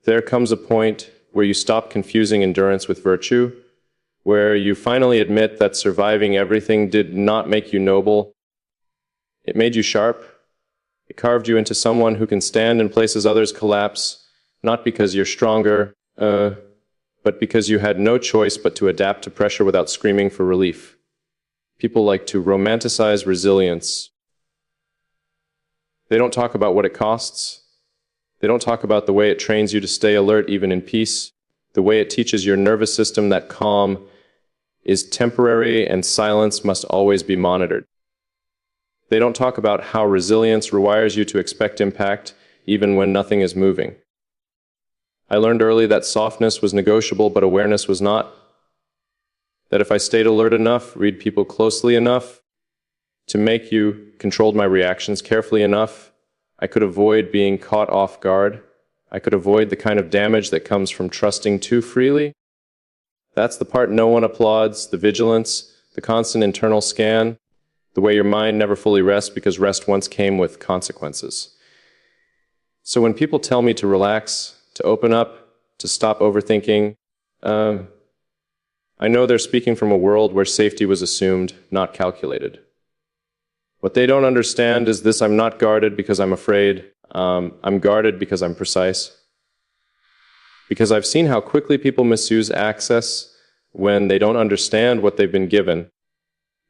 There comes a point where you stop confusing endurance with virtue, where you finally admit that surviving everything did not make you noble. It made you sharp. It carved you into someone who can stand in places others collapse, not because you're stronger, but because you had no choice but to adapt to pressure without screaming for relief. People like to romanticize resilience. They don't talk about what it costs. They don't talk about the way it trains you to stay alert even in peace, the way it teaches your nervous system that calm is temporary and silence must always be monitored. They don't talk about how resilience requires you to expect impact even when nothing is moving. I learned early that softness was negotiable, but awareness was not. That if I stayed alert enough, read people closely enough, to make you, controlled my reactions carefully enough, I could avoid being caught off guard. I could avoid the kind of damage that comes from trusting too freely. That's the part no one applauds, the vigilance, the constant internal scan, the way your mind never fully rests because rest once came with consequences. So when people tell me to relax, to open up, to stop overthinking, I know they're speaking from a world where safety was assumed, not calculated. What they don't understand is this: I'm not guarded because I'm afraid. I'm guarded because I'm precise. Because I've seen how quickly people misuse access when they don't understand what they've been given.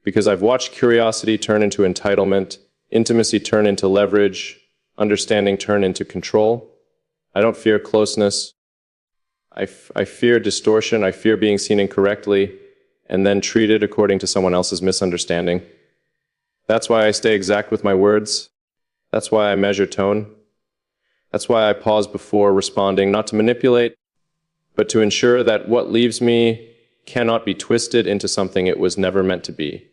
Because I've watched curiosity turn into entitlement, intimacy turn into leverage, understanding turn into control. I don't fear closeness. I fear distortion. I fear being seen incorrectly and then treated according to someone else's misunderstanding. That's why I stay exact with my words. That's why I measure tone. That's why I pause before responding, not to manipulate, but to ensure that what leaves me cannot be twisted into something it was never meant to be.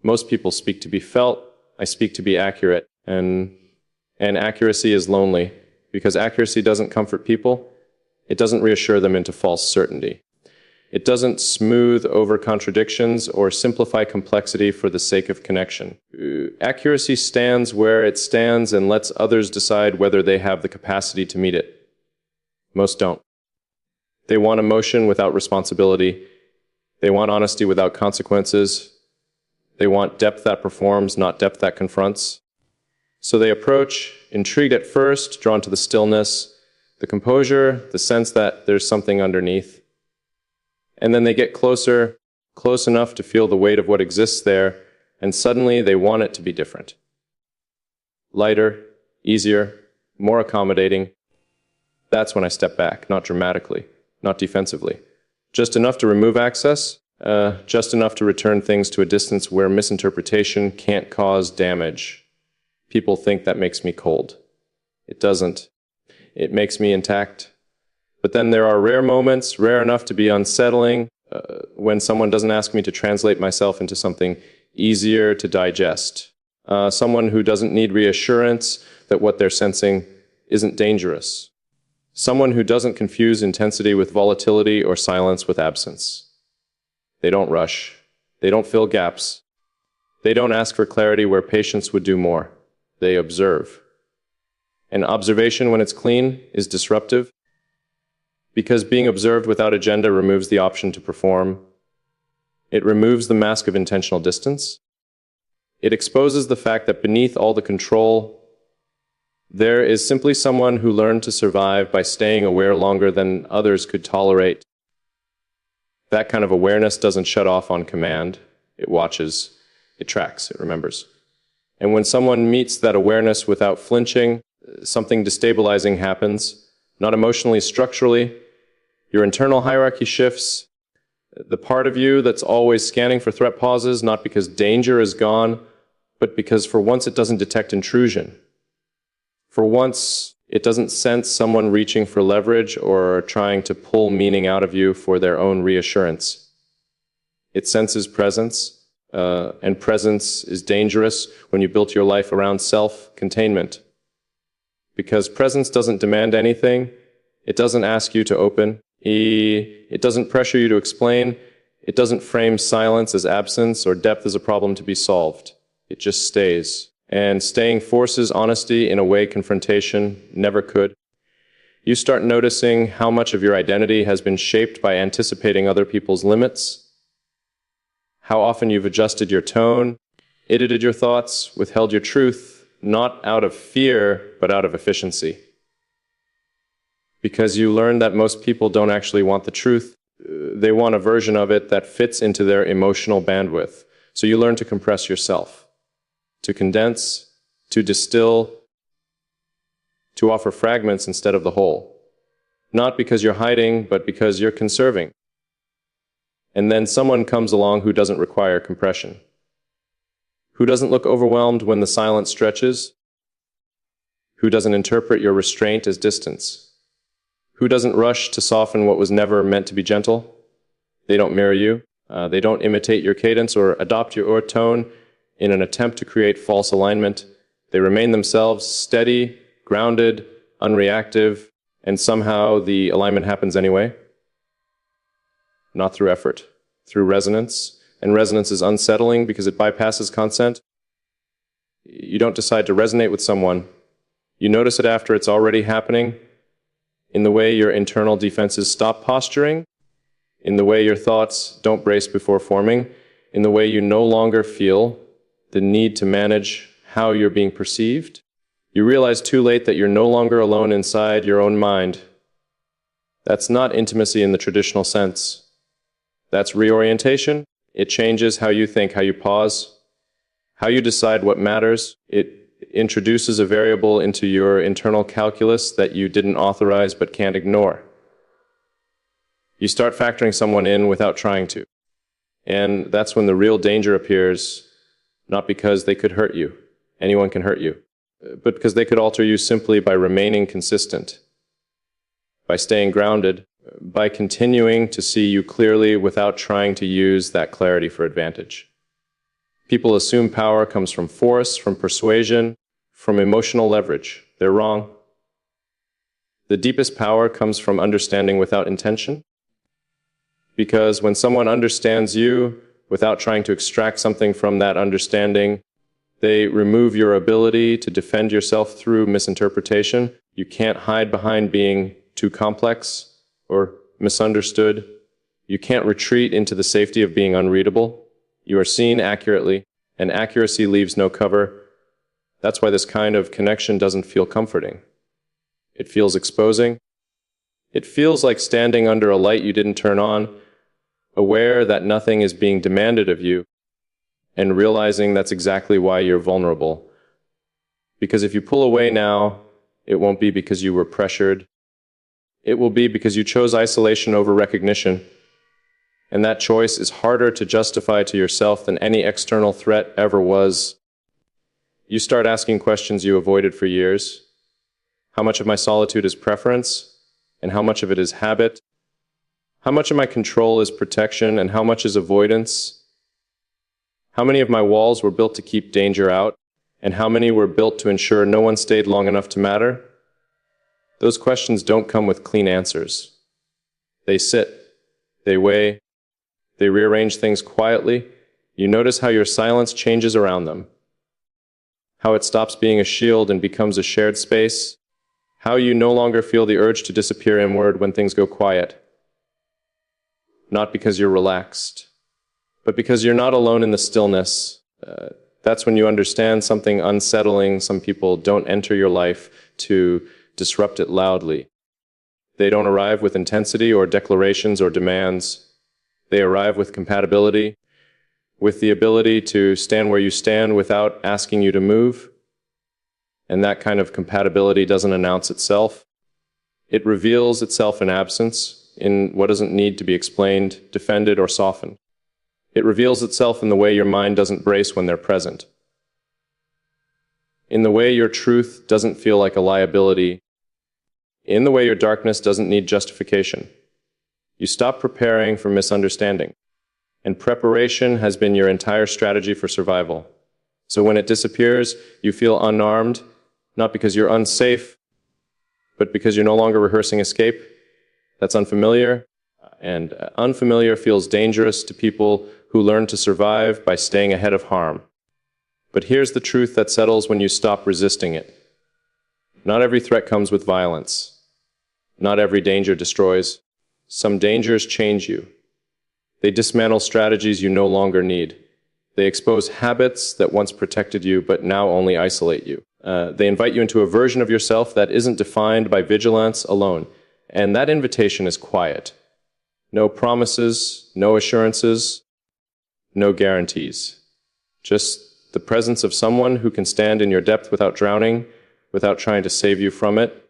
Most people speak to be felt. I speak to be accurate. And accuracy is lonely, because accuracy doesn't comfort people. It doesn't reassure them into false certainty. It doesn't smooth over contradictions or simplify complexity for the sake of connection. Accuracy stands where it stands and lets others decide whether they have the capacity to meet it. Most don't. They want emotion without responsibility. They want honesty without consequences. They want depth that performs, not depth that confronts. So they approach, intrigued at first, drawn to the stillness, the composure, the sense that there's something underneath. And then they get closer, close enough to feel the weight of what exists there, and suddenly they want it to be different. Lighter, easier, more accommodating. That's when I step back, not dramatically, not defensively. Just enough to remove access, just enough to return things to a distance where misinterpretation can't cause damage. People think that makes me cold. It doesn't. It makes me intact. But then there are rare moments, rare enough to be unsettling, when someone doesn't ask me to translate myself into something easier to digest. Someone who doesn't need reassurance that what they're sensing isn't dangerous. Someone who doesn't confuse intensity with volatility or silence with absence. They don't rush. They don't fill gaps. They don't ask for clarity where patience would do more. They observe. And observation, when it's clean, is disruptive. Because being observed without agenda removes the option to perform. It removes the mask of intentional distance. It exposes the fact that beneath all the control, there is simply someone who learned to survive by staying aware longer than others could tolerate. That kind of awareness doesn't shut off on command. It watches, it tracks, it remembers. And when someone meets that awareness without flinching, something destabilizing happens. Not emotionally, structurally. Your internal hierarchy shifts. The part of you that's always scanning for threat pauses, not because danger is gone, but because for once it doesn't detect intrusion. For once, it doesn't sense someone reaching for leverage or trying to pull meaning out of you for their own reassurance. It senses presence, and presence is dangerous when you built your life around self-containment. Because presence doesn't demand anything. It doesn't ask you to open. It doesn't pressure you to explain. It doesn't frame silence as absence or depth as a problem to be solved. It just stays. And staying forces honesty in a way confrontation never could. You start noticing how much of your identity has been shaped by anticipating other people's limits, how often you've adjusted your tone, edited your thoughts, withheld your truth, not out of fear, but out of efficiency. Because you learn that most people don't actually want the truth. They want a version of it that fits into their emotional bandwidth. So you learn to compress yourself, to condense, to distill, to offer fragments instead of the whole. Not because you're hiding, but because you're conserving. And then someone comes along who doesn't require compression, who doesn't look overwhelmed when the silence stretches, who doesn't interpret your restraint as distance, who doesn't rush to soften what was never meant to be gentle. They don't mirror you. They don't imitate your cadence or adopt your tone in an attempt to create false alignment. They remain themselves, steady, grounded, unreactive, and somehow the alignment happens anyway. Not through effort, through resonance. And resonance is unsettling because it bypasses consent. You don't decide to resonate with someone. You notice it after it's already happening, in the way your internal defenses stop posturing, in the way your thoughts don't brace before forming, in the way you no longer feel the need to manage how you're being perceived. You realize too late that you're no longer alone inside your own mind. That's not intimacy in the traditional sense. That's reorientation. It changes how you think, how you pause, how you decide what matters. It introduces a variable into your internal calculus that you didn't authorize but can't ignore. You start factoring someone in without trying to. And that's when the real danger appears, not because they could hurt you. Anyone can hurt you. But because they could alter you simply by remaining consistent, by staying grounded, by continuing to see you clearly without trying to use that clarity for advantage. People assume power comes from force, from persuasion, from emotional leverage. They're wrong. The deepest power comes from understanding without intention. Because when someone understands you without trying to extract something from that understanding, they remove your ability to defend yourself through misinterpretation. You can't hide behind being too complex or misunderstood. You can't retreat into the safety of being unreadable. You are seen accurately, and accuracy leaves no cover. That's why this kind of connection doesn't feel comforting. It feels exposing. It feels like standing under a light you didn't turn on, aware that nothing is being demanded of you, and realizing that's exactly why you're vulnerable. Because if you pull away now, it won't be because you were pressured. It will be because you chose isolation over recognition. And that choice is harder to justify to yourself than any external threat ever was. You start asking questions you avoided for years. How much of my solitude is preference, and how much of it is habit? How much of my control is protection, and how much is avoidance? How many of my walls were built to keep danger out, and how many were built to ensure no one stayed long enough to matter? Those questions don't come with clean answers. They sit, they weigh, they rearrange things quietly. You notice how your silence changes around them, how it stops being a shield and becomes a shared space, how you no longer feel the urge to disappear inward when things go quiet. Not because you're relaxed, but because you're not alone in the stillness. That's when you understand something unsettling. Some people don't enter your life to disrupt it loudly. They don't arrive with intensity or declarations or demands. They arrive with compatibility, with the ability to stand where you stand without asking you to move. And that kind of compatibility doesn't announce itself. It reveals itself in absence, in what doesn't need to be explained, defended, or softened. It reveals itself in the way your mind doesn't brace when they're present, in the way your truth doesn't feel like a liability, in the way your darkness doesn't need justification. You stop preparing for misunderstanding, and preparation has been your entire strategy for survival. So when it disappears, you feel unarmed, not because you're unsafe, but because you're no longer rehearsing escape. That's unfamiliar, and unfamiliar feels dangerous to people who learn to survive by staying ahead of harm. But here's the truth that settles when you stop resisting it. Not every threat comes with violence. Not every danger destroys. Some dangers change you. They dismantle strategies you no longer need. They expose habits that once protected you but now only isolate you. They invite you into a version of yourself that isn't defined by vigilance alone. And that invitation is quiet. No promises, no assurances, no guarantees. Just the presence of someone who can stand in your depth without drowning, without trying to save you from it,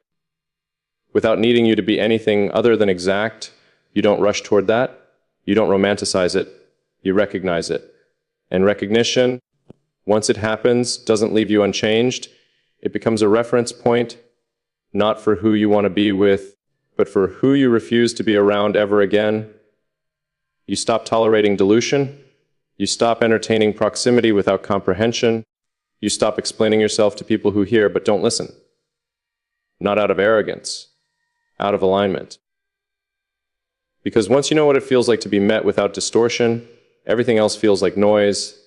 without needing you to be anything other than exact. You don't rush toward that. You don't romanticize it. You recognize it. And recognition, once it happens, doesn't leave you unchanged. It becomes a reference point, not for who you want to be with, but for who you refuse to be around ever again. You stop tolerating dilution. You stop entertaining proximity without comprehension. You stop explaining yourself to people who hear but don't listen. Not out of arrogance, out of alignment. Because once you know what it feels like to be met without distortion, everything else feels like noise.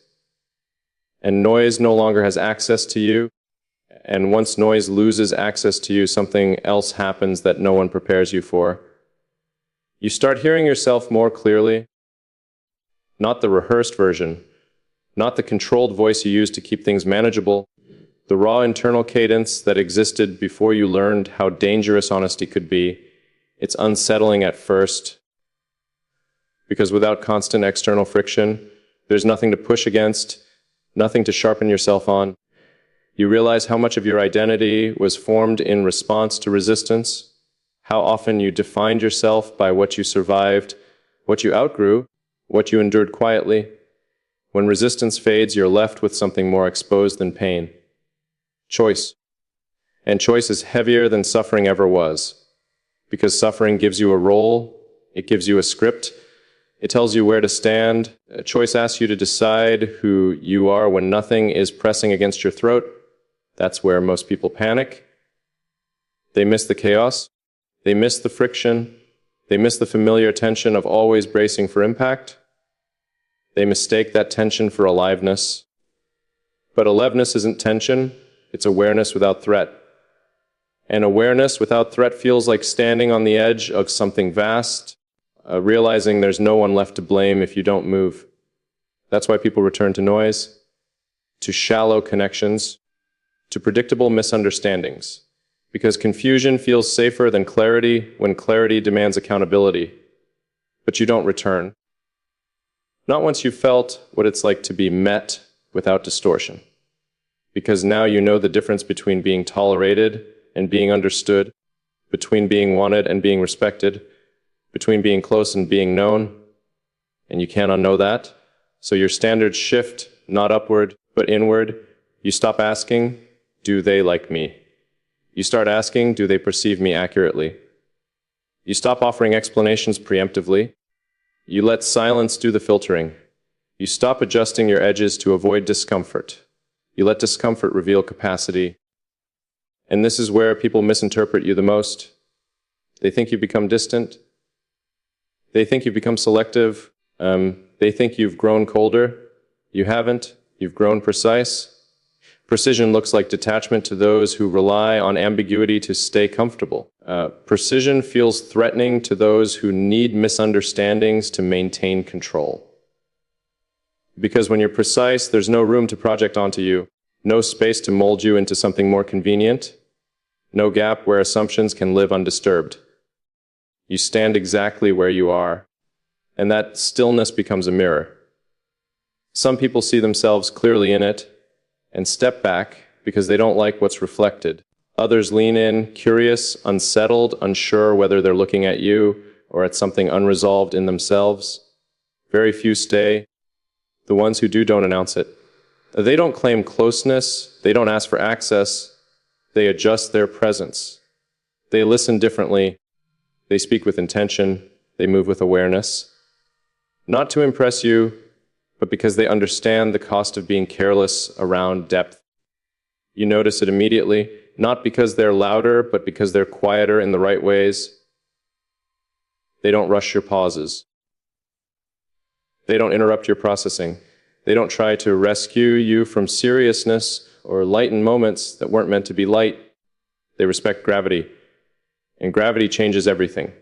And noise no longer has access to you. And once noise loses access to you, something else happens that no one prepares you for. You start hearing yourself more clearly. Not the rehearsed version, not the controlled voice you use to keep things manageable, the raw internal cadence that existed before you learned how dangerous honesty could be. It's unsettling at first, because without constant external friction, there's nothing to push against, nothing to sharpen yourself on. You realize how much of your identity was formed in response to resistance, how often you defined yourself by what you survived, what you outgrew, what you endured quietly. When resistance fades, you're left with something more exposed than pain. Choice. And choice is heavier than suffering ever was. Because suffering gives you a role, it gives you a script, it tells you where to stand. A choice asks you to decide who you are when nothing is pressing against your throat. That's where most people panic. They miss the chaos. They miss the friction. They miss the familiar tension of always bracing for impact. They mistake that tension for aliveness. But aliveness isn't tension, it's awareness without threat. And awareness without threat feels like standing on the edge of something vast, realizing there's no one left to blame if you don't move. That's why people return to noise, to shallow connections, to predictable misunderstandings. Because confusion feels safer than clarity when clarity demands accountability. But you don't return. Not once you've felt what it's like to be met without distortion. Because now you know the difference between being tolerated and being understood, between being wanted and being respected, between being close and being known. And you can't unknow that. So your standards shift, not upward, but inward. You stop asking, do they like me? You start asking, do they perceive me accurately? You stop offering explanations preemptively. You let silence do the filtering. You stop adjusting your edges to avoid discomfort. You let discomfort reveal capacity. And this is where people misinterpret you the most. They think you become distant. They think you've become selective. They think you've grown colder. You haven't. You've grown precise. Precision looks like detachment to those who rely on ambiguity to stay comfortable. Precision feels threatening to those who need misunderstandings to maintain control. Because when you're precise, there's no room to project onto you, no space to mold you into something more convenient, no gap where assumptions can live undisturbed. You stand exactly where you are, and that stillness becomes a mirror. Some people see themselves clearly in it, and step back because they don't like what's reflected. Others lean in, curious, unsettled, unsure whether they're looking at you or at something unresolved in themselves. Very few stay. The ones who do don't announce it. They don't claim closeness. They don't ask for access. They adjust their presence. They listen differently. They speak with intention. They move with awareness. Not to impress you, but because they understand the cost of being careless around depth. You notice it immediately, not because they're louder, but because they're quieter in the right ways. They don't rush your pauses. They don't interrupt your processing. They don't try to rescue you from seriousness or lighten moments that weren't meant to be light. They respect gravity. And gravity changes everything.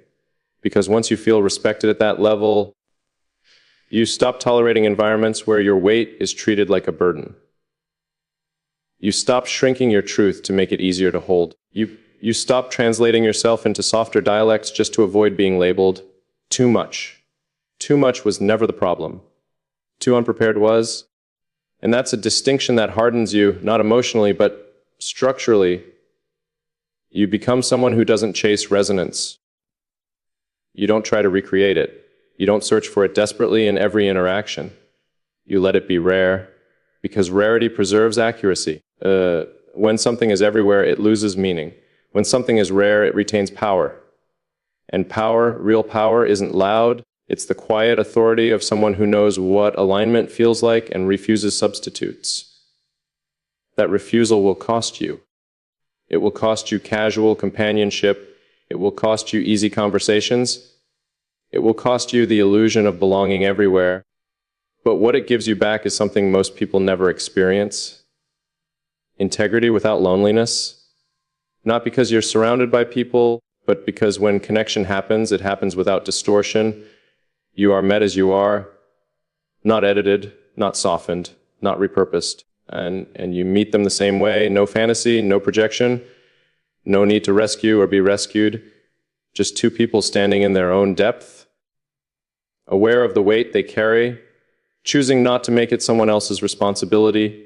Because once you feel respected at that level, you stop tolerating environments where your weight is treated like a burden. You stop shrinking your truth to make it easier to hold. You stop translating yourself into softer dialects just to avoid being labeled too much. Too much was never the problem. Too unprepared was. And that's a distinction that hardens you, not emotionally, but structurally. You become someone who doesn't chase resonance. You don't try to recreate it. You don't search for it desperately in every interaction. You let it be rare, because rarity preserves accuracy. When something is everywhere, it loses meaning. When something is rare, it retains power. And power, real power, isn't loud. It's the quiet authority of someone who knows what alignment feels like and refuses substitutes. That refusal will cost you. It will cost you casual companionship. It will cost you easy conversations. It will cost you the illusion of belonging everywhere. But what it gives you back is something most people never experience. Integrity without loneliness. Not because you're surrounded by people, but because when connection happens, it happens without distortion. You are met as you are, not edited, not softened, not repurposed. And you meet them the same way. No fantasy, no projection, no need to rescue or be rescued. Just two people standing in their own depth, aware of the weight they carry, choosing not to make it someone else's responsibility,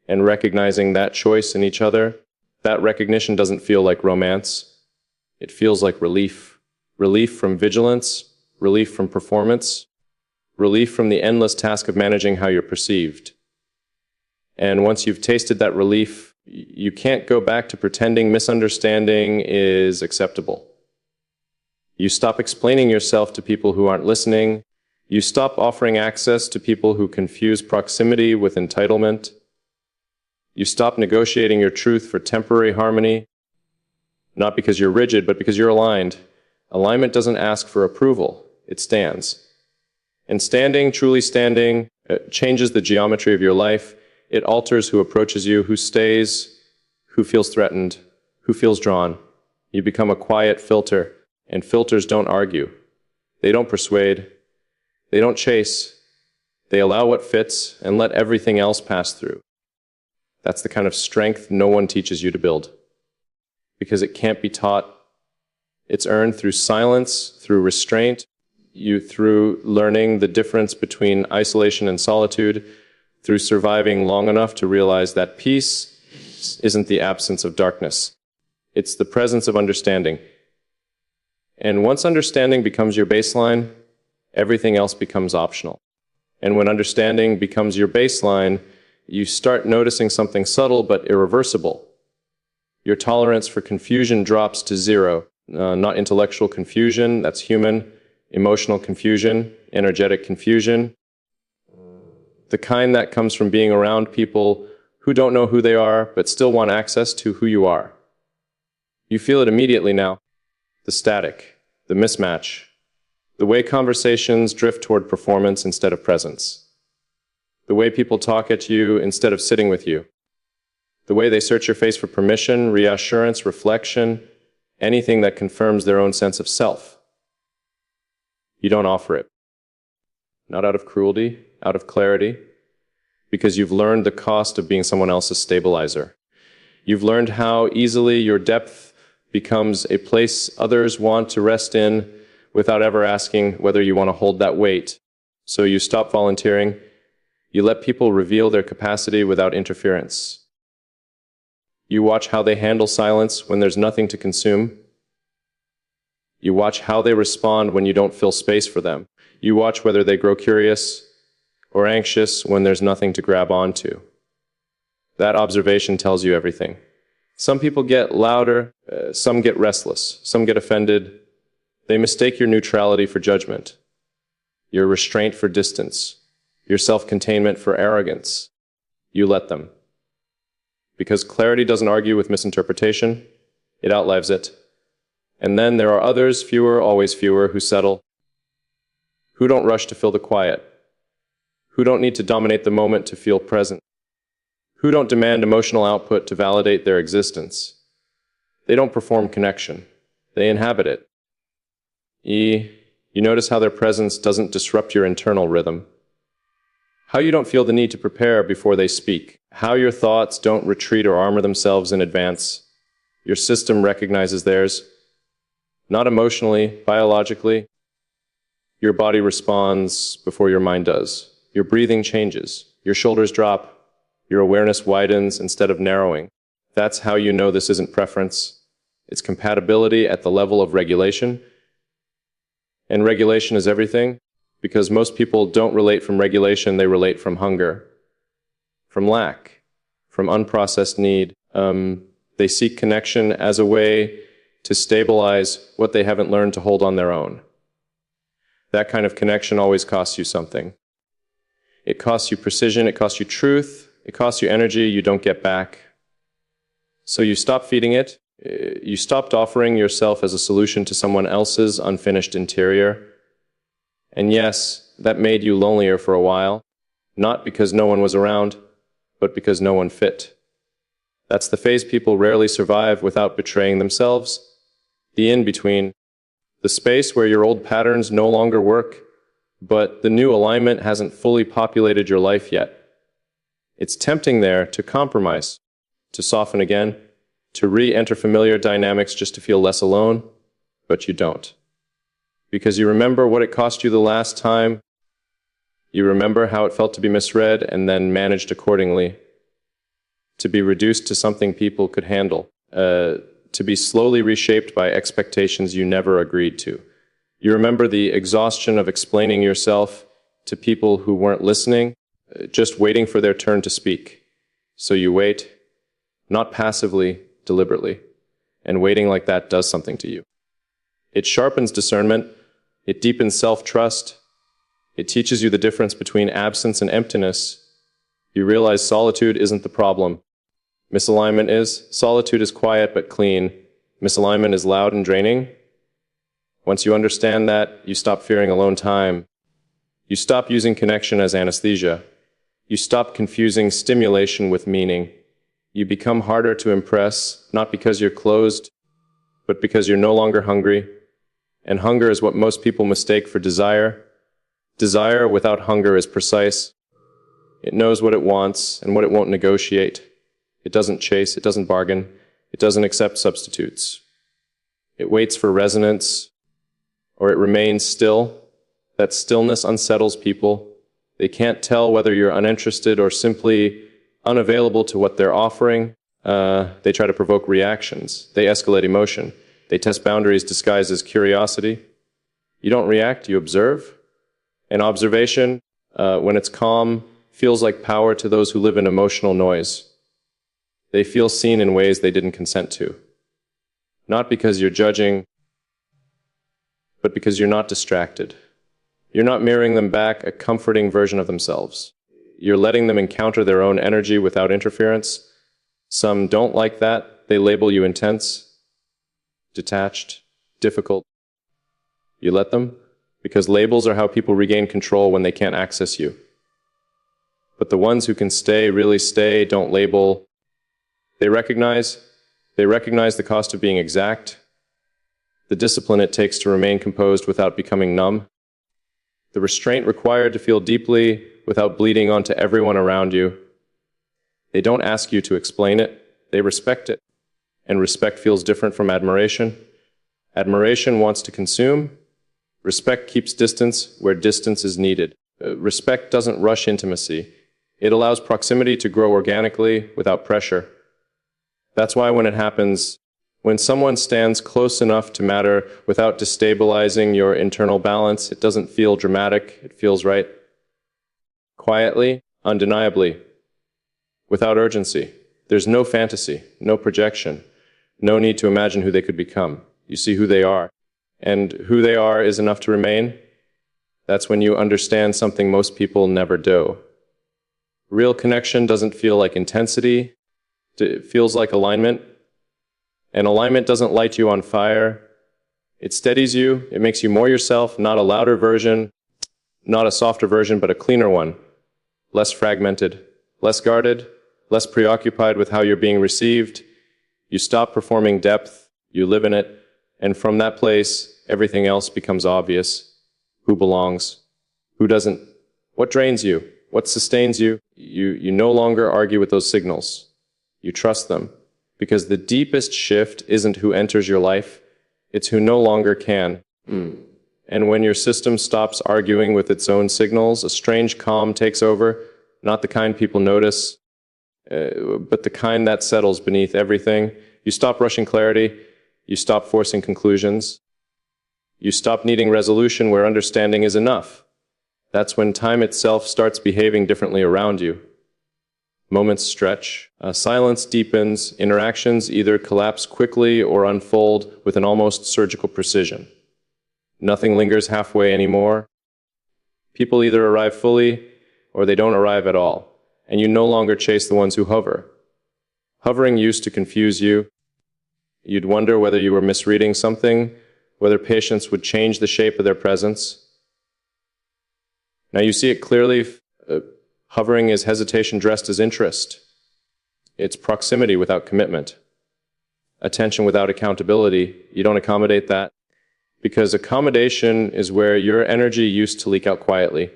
and recognizing that choice in each other. That recognition doesn't feel like romance. It feels like relief. Relief from vigilance, relief from performance, relief from the endless task of managing how you're perceived. And once you've tasted that relief, you can't go back to pretending misunderstanding is acceptable. You stop explaining yourself to people who aren't listening. You stop offering access to people who confuse proximity with entitlement. You stop negotiating your truth for temporary harmony, not because you're rigid, but because you're aligned. Alignment doesn't ask for approval, it stands. And standing, truly standing, changes the geometry of your life. It alters who approaches you, who stays, who feels threatened, who feels drawn. You become a quiet filter, and filters don't argue. They don't persuade. They don't chase. They allow what fits and let everything else pass through. That's the kind of strength no one teaches you to build, because it can't be taught. It's earned through silence, through restraint, through learning the difference between isolation and solitude, through surviving long enough to realize that peace isn't the absence of darkness. It's the presence of understanding. And once understanding becomes your baseline, everything else becomes optional. And when understanding becomes your baseline, you start noticing something subtle but irreversible. Your tolerance for confusion drops to zero. Not intellectual confusion, that's human. Emotional confusion, energetic confusion. The kind that comes from being around people who don't know who they are, but still want access to who you are. You feel it immediately now. The static, the mismatch, the way conversations drift toward performance instead of presence. The way people talk at you instead of sitting with you. The way they search your face for permission, reassurance, reflection, anything that confirms their own sense of self. You don't offer it. Not out of cruelty, out of clarity, because you've learned the cost of being someone else's stabilizer. You've learned how easily your depth becomes a place others want to rest in without ever asking whether you want to hold that weight. So you stop volunteering. You let people reveal their capacity without interference. You watch how they handle silence when there's nothing to consume. You watch how they respond when you don't fill space for them. You watch whether they grow curious or anxious when there's nothing to grab onto. That observation tells you everything. Some people get louder, some get restless, some get offended. They mistake your neutrality for judgment, your restraint for distance, your self-containment for arrogance. You let them. Because clarity doesn't argue with misinterpretation, it outlives it. And then there are others, fewer, always fewer, who settle, who don't rush to fill the quiet, who don't need to dominate the moment to feel present, who don't demand emotional output to validate their existence. They don't perform connection. They inhabit it. E. You notice how their presence doesn't disrupt your internal rhythm. How you don't feel the need to prepare before they speak. How your thoughts don't retreat or armor themselves in advance. Your system recognizes theirs. Not emotionally, biologically. Your body responds before your mind does. Your breathing changes. Your shoulders drop. Your awareness widens instead of narrowing. That's how you know this isn't preference. It's compatibility at the level of regulation. And regulation is everything, because most people don't relate from regulation, they relate from hunger, from lack, from unprocessed need. They seek connection as a way to stabilize what they haven't learned to hold on their own. That kind of connection always costs you something. It costs you precision, it costs you truth, it costs you energy you don't get back. So you stop feeding it, you stopped offering yourself as a solution to someone else's unfinished interior. And yes, that made you lonelier for a while, not because no one was around, but because no one fit. That's the phase people rarely survive without betraying themselves, the in-between, the space where your old patterns no longer work, but the new alignment hasn't fully populated your life yet. It's tempting there to compromise, to soften again, to re-enter familiar dynamics just to feel less alone, but you don't. Because you remember what it cost you the last time, you remember how it felt to be misread and then managed accordingly, to be reduced to something people could handle, to be slowly reshaped by expectations you never agreed to. You remember the exhaustion of explaining yourself to people who weren't listening, just waiting for their turn to speak. So you wait, not passively, deliberately, and waiting like that does something to you. It sharpens discernment, it deepens self-trust, it teaches you the difference between absence and emptiness. You realize solitude isn't the problem. Misalignment is. Solitude is quiet but clean. Misalignment is loud and draining. Once you understand that, you stop fearing alone time. You stop using connection as anesthesia. You stop confusing stimulation with meaning. You become harder to impress, not because you're closed, but because you're no longer hungry. And hunger is what most people mistake for desire. Desire without hunger is precise. It knows what it wants and what it won't negotiate. It doesn't chase, it doesn't bargain, it doesn't accept substitutes. It waits for resonance, or it remains still. That stillness unsettles people. They can't tell whether you're uninterested or simply unavailable to what they're offering. They try to provoke reactions. They escalate emotion. They test boundaries disguised as curiosity. You don't react, you observe. And observation, when it's calm, feels like power to those who live in emotional noise. They feel seen in ways they didn't consent to. Not because you're judging, but because you're not distracted. You're not mirroring them back a comforting version of themselves. You're letting them encounter their own energy without interference. Some don't like that. They label you intense, detached, difficult. You let them, because labels are how people regain control when they can't access you. But the ones who can stay, really stay, don't label. They recognize the cost of being exact, the discipline it takes to remain composed without becoming numb, the restraint required to feel deeply without bleeding onto everyone around you. They don't ask you to explain it, they respect it. And respect feels different from admiration. Admiration wants to consume. Respect keeps distance where distance is needed. Respect doesn't rush intimacy. It allows proximity to grow organically without pressure. That's why when it happens, when someone stands close enough to matter without destabilizing your internal balance, it doesn't feel dramatic, it feels right. Quietly, undeniably, without urgency. There's no fantasy, no projection, no need to imagine who they could become. You see who they are. And who they are is enough to remain. That's when you understand something most people never do. Real connection doesn't feel like intensity. It feels like alignment. And alignment doesn't light you on fire. It steadies you. It makes you more yourself, not a louder version, not a softer version, but a cleaner one. Less fragmented, less guarded, less preoccupied with how you're being received. You stop performing depth. You live in it. And from that place, everything else becomes obvious. Who belongs? Who doesn't? What drains you? What sustains you? You no longer argue with those signals. You trust them. Because the deepest shift isn't who enters your life, it's who no longer can. And when your system stops arguing with its own signals, a strange calm takes over, not the kind people notice, but the kind that settles beneath everything. You stop rushing clarity. You stop forcing conclusions. You stop needing resolution where understanding is enough. That's when time itself starts behaving differently around you. Moments stretch, silence deepens, interactions either collapse quickly or unfold with an almost surgical precision. Nothing lingers halfway anymore. People either arrive fully or they don't arrive at all, and you no longer chase the ones who hover. Hovering used to confuse you. You'd wonder whether you were misreading something, whether patience would change the shape of their presence. Now you see it clearly. Hovering is hesitation dressed as interest. It's proximity without commitment. Attention without accountability. You don't accommodate that. Because accommodation is where your energy used to leak out quietly.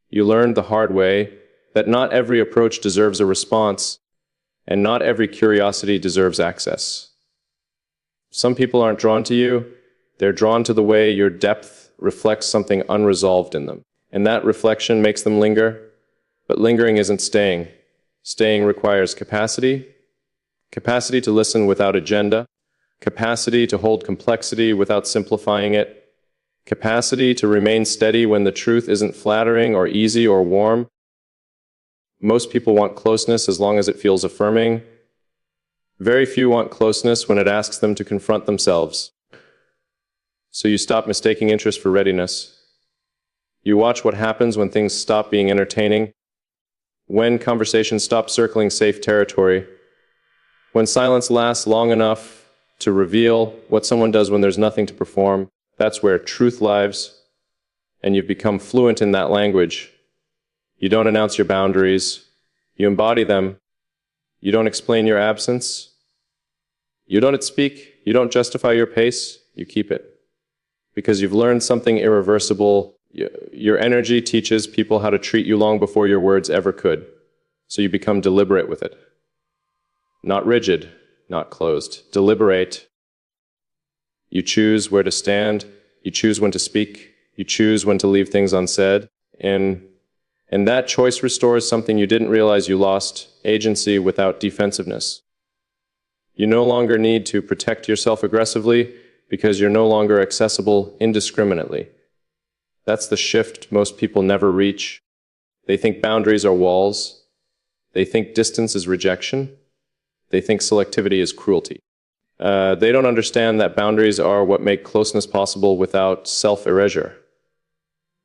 You learned the hard way that not every approach deserves a response, and not every curiosity deserves access. Some people aren't drawn to you. They're drawn to the way your depth reflects something unresolved in them. And that reflection makes them linger. But lingering isn't staying. Staying requires capacity. Capacity to listen without agenda. Capacity to hold complexity without simplifying it. Capacity to remain steady when the truth isn't flattering or easy or warm. Most people want closeness as long as it feels affirming. Very few want closeness when it asks them to confront themselves. So you stop mistaking interest for readiness. You watch what happens when things stop being entertaining, when conversations stop circling safe territory, when silence lasts long enough to reveal what someone does when there's nothing to perform. That's where truth lives, and you've become fluent in that language. You don't announce your boundaries. You embody them. You don't explain your absence. You don't speak. You don't justify your pace. You keep it. Because you've learned something irreversible. Your energy teaches people how to treat you long before your words ever could. So you become deliberate with it. Not rigid, not closed. Deliberate. You choose where to stand. You choose when to speak. You choose when to leave things unsaid. And that choice restores something you didn't realize you lost: agency without defensiveness. You no longer need to protect yourself aggressively because you're no longer accessible indiscriminately. That's the shift most people never reach. They think boundaries are walls. They think distance is rejection. They think selectivity is cruelty. They don't understand that boundaries are what make closeness possible without self-erasure.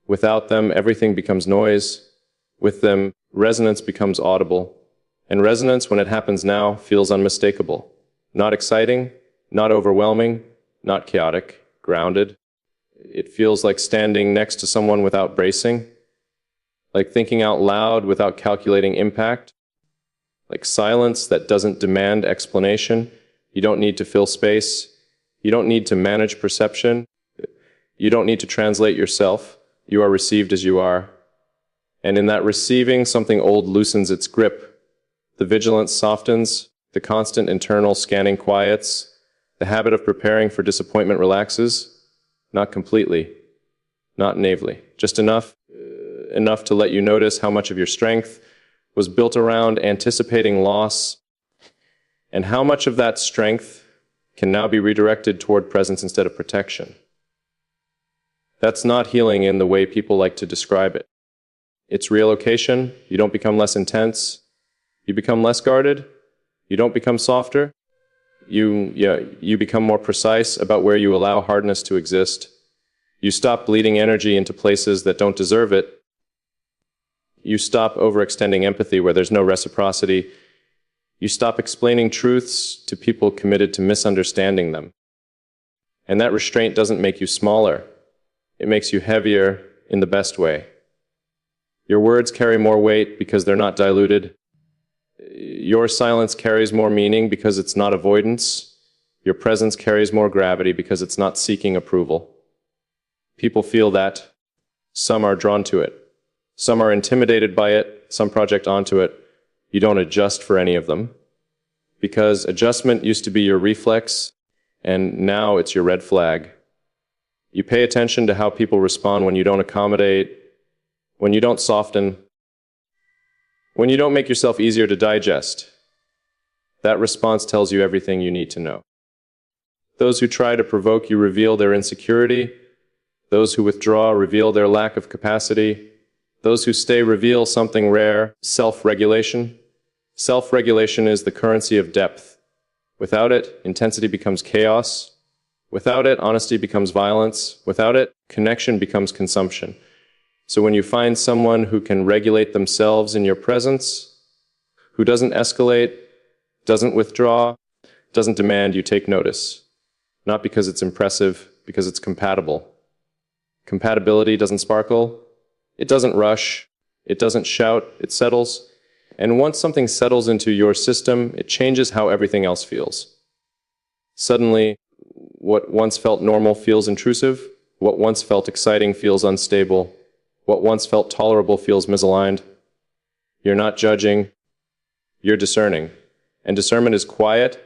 Without them, everything becomes noise. With them, resonance becomes audible. And resonance, when it happens now, feels unmistakable. Not exciting, not overwhelming, not chaotic, grounded. It feels like standing next to someone without bracing, like thinking out loud without calculating impact, like silence that doesn't demand explanation. You don't need to fill space. You don't need to manage perception. You don't need to translate yourself. You are received as you are. And in that receiving, something old loosens its grip. The vigilance softens. The constant internal scanning quiets. The habit of preparing for disappointment relaxes. Not completely, not naively, just enough to let you notice how much of your strength was built around anticipating loss, and how much of that strength can now be redirected toward presence instead of protection. That's not healing in the way people like to describe it. It's relocation. You don't become less intense. You become less guarded. You don't become softer. You become more precise about where you allow hardness to exist. You stop bleeding energy into places that don't deserve it. You stop overextending empathy where there's no reciprocity. You stop explaining truths to people committed to misunderstanding them. And that restraint doesn't make you smaller. It makes you heavier in the best way. Your words carry more weight because they're not diluted. Your silence carries more meaning because it's not avoidance. Your presence carries more gravity because it's not seeking approval. People feel that. Some are drawn to it. Some are intimidated by it. Some project onto it. You don't adjust for any of them. Because adjustment used to be your reflex, and now it's your red flag. You pay attention to how people respond when you don't accommodate, when you don't soften, when you don't make yourself easier to digest. That response tells you everything you need to know. Those who try to provoke you reveal their insecurity. Those who withdraw reveal their lack of capacity. Those who stay reveal something rare: self-regulation. Self-regulation is the currency of depth. Without it, intensity becomes chaos. Without it, honesty becomes violence. Without it, connection becomes consumption. So when you find someone who can regulate themselves in your presence, who doesn't escalate, doesn't withdraw, doesn't demand, you take notice. Not because it's impressive, because it's compatible. Compatibility doesn't sparkle, it doesn't rush, it doesn't shout, it settles. And once something settles into your system, it changes how everything else feels. Suddenly, what once felt normal feels intrusive. What once felt exciting feels unstable. What once felt tolerable feels misaligned. You're not judging, you're discerning. And discernment is quiet.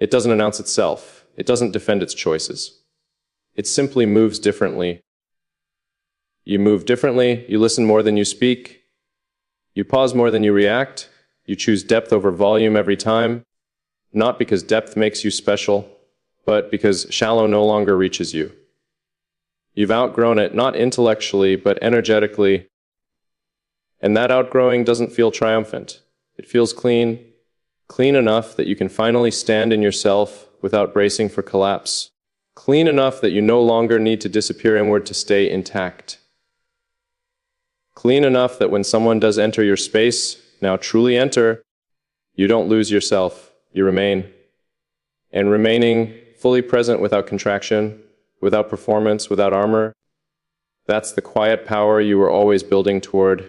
It doesn't announce itself. It doesn't defend its choices. It simply moves differently. You move differently, you listen more than you speak. You pause more than you react. You choose depth over volume every time. Not because depth makes you special, but because shallow no longer reaches you. You've outgrown it, not intellectually, but energetically. And that outgrowing doesn't feel triumphant. It feels clean, clean enough that you can finally stand in yourself without bracing for collapse. Clean enough that you no longer need to disappear inward to stay intact. Clean enough that when someone does enter your space, now truly enter, you don't lose yourself, you remain. And remaining fully present without contraction, without performance, without armor, that's the quiet power you were always building toward.